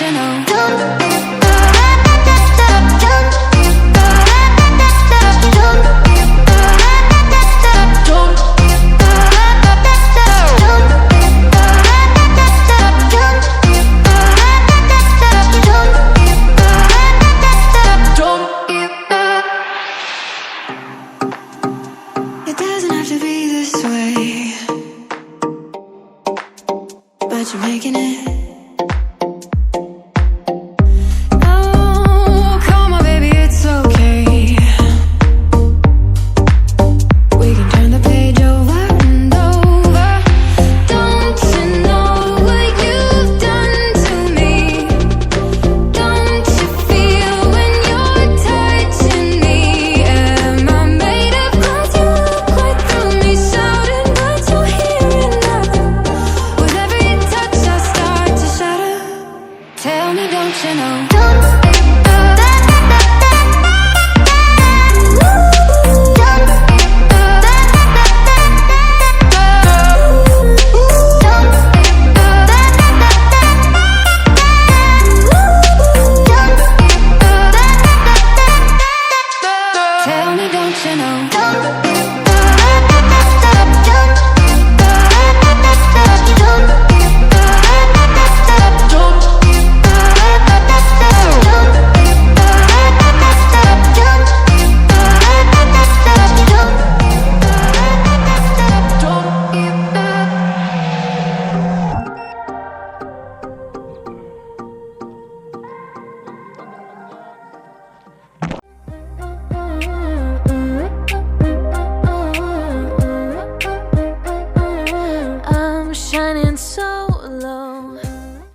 you know? It doesn't have to be this way, but you're making it. Oh, come on, baby, it's okay. We can turn the page over and over. Don't you know what you've done to me? Don't you feel when you're touching me? Am I made of glass? You look right through me, shouting, but you're hearing nothing. With every touch I start to shatter. Tell me, don't you know?